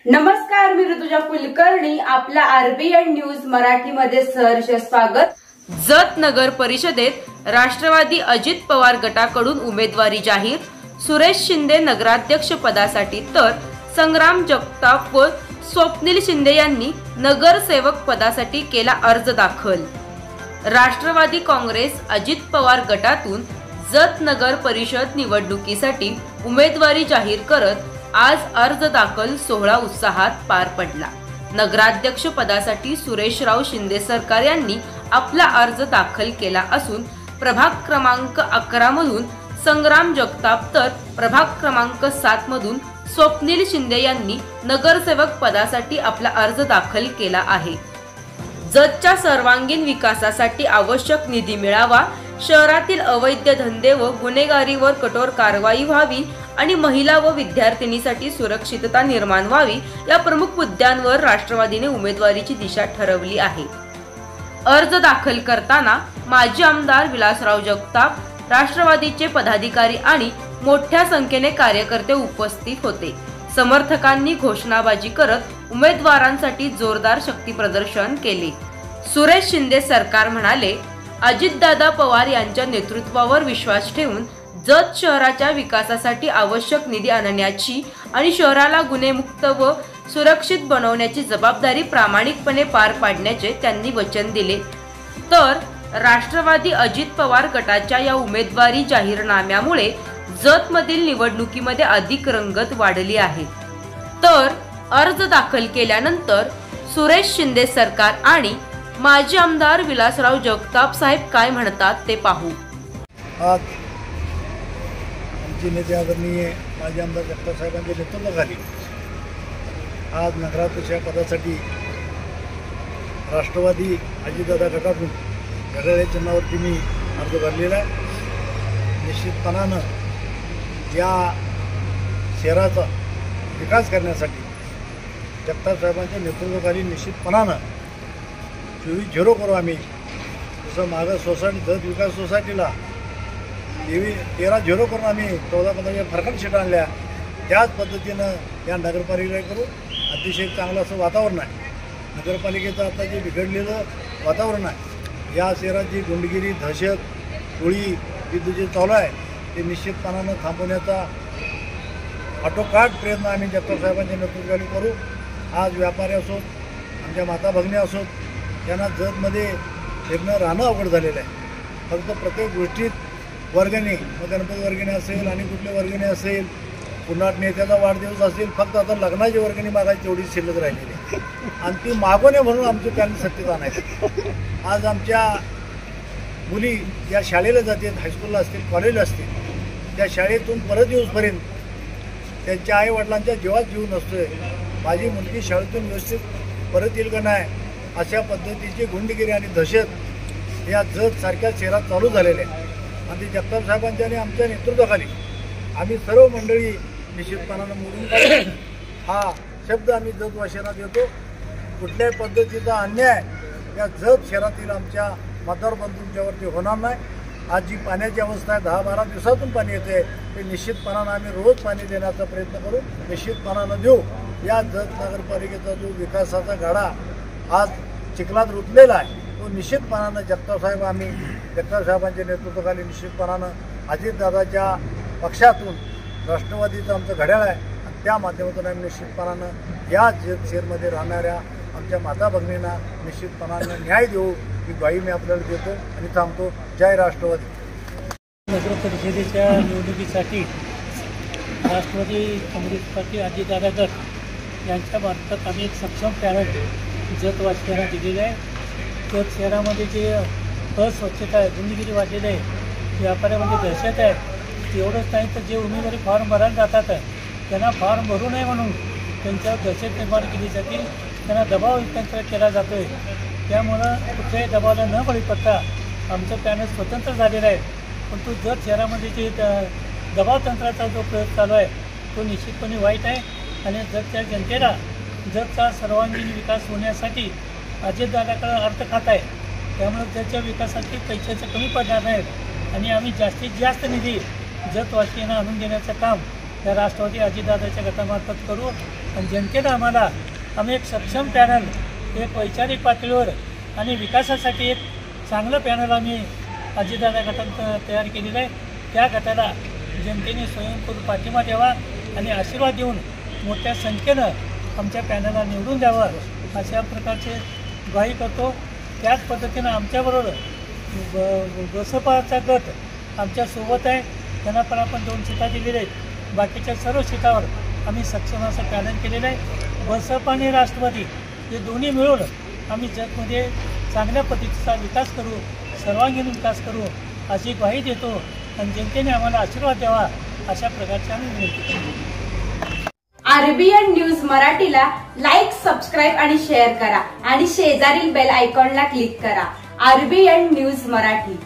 नमस्कार, मी ऋतुजा कुलकर्णी. आपल्या RBN news मराठीमध्ये सहर्ष स्वागत. जत नगर परिषदेत राष्ट्रवादी अजित पवार गटाकडून उमेदवारी जाहीर. सुरेश शिंदे नगराध्यक्ष पदासाठी तर संग्राम जगताप व स्वप्नील शिंदे यांनी नगरसेवक पदासाठी केला अर्ज दाखल. राष्ट्रवादी काँग्रेस अजित पवार गटातून जत नगर परिषद निवडणुकीसाठी उमेदवारी जाहीर करत आज अर्ज दाखल सोहळा उत्साहात पार पडला. नगराध्यक्ष पदासाठी सुरेशराव शिंदे सरकार यांनी आपला अर्ज दाखल केला असून प्रभाग क्रमांक 11 मधून संग्राम जगताप तर प्रभाग क्रमांक 7 मधून स्वप्नील शिंदे यांनी नगरसेवक पदासाठी आपला अर्ज दाखल केला आहे. जतच्या सर्वांगीण विकासासाठी आवश्यक निधी मिळावा, शहरातील अवैध धंदे व गुन्हेगारीवर कठोर कारवाई व्हावी आणि महिला व विद्यार्थिनींसाठी सुरक्षितता निर्माण व्हावी या प्रमुख मुद्द्यांवर राष्ट्रवादीने उमेदवारीची दिशा ठरवली आहे. अर्ज दाखल करताना माजी आमदार विलासराव जगताप, राष्ट्रवादीचे पदाधिकारी आणि मोठ्या संख्येने कार्यकर्ते उपस्थित होते. समर्थकांनी घोषणाबाजी करत उमेदवारांसाठी जोरदार शक्तीप्रदर्शन केले. सुरेश शिंदे सरकार म्हणाले, अजितदादा पवार यांच्या नेतृत्वावर विश्वास ठेवून जत शहराच्या विकासासाठी आवश्यक निधी आणण्याची आणि शहराला गुन्हेमुक्त व सुरक्षित बनवण्याची जबाबदारी प्रामाणिकपणे पार पाडण्याचे त्यांनी वचन दिले. तर राष्ट्रवादी अजित पवार गटाच्या या उमेदवारी जाहीरनाम्यामुळे जत मधील निवडणुकीमध्ये अधिक रंगत वाढली आहे. तर अर्ज दाखल केल्यानंतर सुरेश शिंदे सरकार आणि माजी आमदार विलासराव जगताप साहेब काय म्हणतात ते पाहू. आज आमचे नेते आदरणीय माजी आमदार जगताप साहेबांच्या नेतृत्वाखाली आज नगराध्यक्ष पदासाठी राष्ट्रवादी अजितदादा गटातून घड्याळ्या चिन्हावरती मी अर्ज भरलेला आहे. निश्चितपणानं या शहराचा विकास करण्यासाठी जगताप साहेबांच्या नेतृत्वाखाली निश्चितपणानं 24-0 करू आम्ही. जसं माझं सोसायटी जत विकास सोसायटीला 13-0 करून आम्ही 14-15 फरकान सीट आणल्या. त्याच पद्धतीनं या नगरपालिकेला करू. अतिशय चांगलं असं वातावरण आहे. नगरपालिकेचं आता जे बिघडलेलं वातावरण आहे, या शहरात जी गुंडगिरी, दहशत, टोळी युद्ध जे चालू आहे ते निश्चितपणानं थांबवण्याचा आटोकाट प्रयत्न आम्ही जगताप साहेबांच्या नेतृत्वाखाली करू. आज व्यापारी असोत, आमच्या माता भगिनी असोत, त्यांना जतमध्ये फिरणं राहणं अवघड झालेलं आहे. फक्त प्रत्येक गोष्टीत वर्गणी, मग गणपती वर्गणी असेल आणि कुठली वर्गणी असेल, पुन्हा नेत्याचा वाढदिवस असेल, फक्त आता लग्नाची वर्गणी मागायची तेवढी शिल्लक राहिलेली आहे आणि ती मागू नये म्हणून आमचे पॅनल सत्तेत आणायचं. आज आमच्या मुली या शाळेला जातात, हायस्कूलला असतील, कॉलेजला असतील, त्या शाळेतून परत येऊसपर्यंत त्यांच्या आईवडिलांच्या जीवात जीव नसतोय. माझी मुलगी शाळेतून व्यवस्थित परत येईल का नाही, अशा पद्धतीची गुंडगिरी आणि दहशत या जत सारख्या शहरात चालू झालेले आहे. आणि ते जगताप साहेबांच्या आणि आमच्या नेतृत्वाखाली आम्ही सर्व मंडळी निश्चितपणानं मोडून काढू हा शब्द आम्ही जतवासियांना देतो. कुठल्याही पद्धतीचा अन्याय या जत शहरातील आमच्या मतदार बंधूंच्यावरती होणार नाही. आज जी पाण्याची अवस्था आहे, 10-12 दिवसातून पाणी येते, ते निश्चितपणानं आम्ही रोज पाणी देण्याचा प्रयत्न करू, निश्चितपणानं देऊ. या जत नगरपालिकेचा जो विकासाचा गाडा आज चिखलात रुतलेला आहे तो निश्चितपणानं जगताप साहेबांच्या नेतृत्वाखाली निश्चितपणानं अजितदादाच्या पक्षातून राष्ट्रवादीचं आमचं घड्याळ आहे आणि त्या माध्यमातून आम्ही निश्चितपणानं या जत शहरमध्ये राहणाऱ्या आमच्या माता भगिनींना निश्चितपणानं न्याय देऊ ही ग्वाही मी आपल्याला देतो आणि थांबतो. जय राष्ट्रवादी. नगर परिषदेच्या निवडणुकीसाठी राष्ट्रवादी काँग्रेस पार्टी अजितदादा गट यांच्या मार्फत आम्ही एक सक्षम पॅनल जतवासियांना दिलेलं आहे. जत शहरामध्ये जे अस्वच्छता आहे, गुंडगिरी वाढलेली आहे, व्यापाऱ्यामध्ये दहशत आहे. एवढंच नाही तर जे उमेदवारी फॉर्म भरायला जातात त्यांना फॉर्म भरू नये म्हणून त्यांच्यावर दहशत निर्माण केली जाते, त्यांना दबाव त्यांच्यावर केला जातो आहे. त्यामुळं कुठल्याही दबावाला न बळी पडता आमचं पॅनल स्वतंत्र झालेलं आहे. पण तो जत शहरामध्ये जे दबाव तंत्राचा जो प्रयोग चालू आहे तो निश्चितपणे वाईट आहे. आणि जतच्या जनतेला जतचा सर्वांगीण विकास होण्यासाठी अजितदादाकडे अर्थ खात आहे. त्यामुळे जतच्या विकासासाठी पैशाचं कमी पडणार नाहीत आणि आम्ही जास्तीत जास्त निधी जतवासियांना आणून देण्याचं काम या राष्ट्रवादी अजितदादाच्या गटामार्फत करू आणि जनतेनं आम्ही एक सक्षम पॅनल, एक वैचारिक पातळीवर आणि विकासासाठी एक चांगलं पॅनल आम्ही अजितदादा गटात तयार केलेलं आहे. त्या गटाला जनतेने स्वयंपूर्ण पाठिंबा द्यावा आणि आशीर्वाद देऊन मोठ्या संख्येनं आमच्या पॅनलला निवडून द्यावं अशा प्रकारचे ग्वाही करतो. त्याच पद्धतीनं आमच्याबरोबर बसपाचा गट आमच्यासोबत आहे. त्यांना पण आपण 2 सीटा दिलेल्या आहेत. बाकीच्या सर्व सीटावर आम्ही सक्षम असं पॅनल केलेलं आहे. बसपा आणि राष्ट्रवादी हे दोन्ही मिळून आम्ही जगमध्ये चांगल्या पद्धतीचा विकास करू, सर्वांगीण विकास करू अशी ग्वाही देतो आणि जनतेने आम्हाला आशीर्वाद द्यावा अशा प्रकारची आम्ही विनंती करतो. आरबीएन न्यूज मराठीला लाईक, सबस्क्राईब आणि शेअर करा आणि शेजारील बेल आयकॉनला क्लिक करा. RBN news Marathi.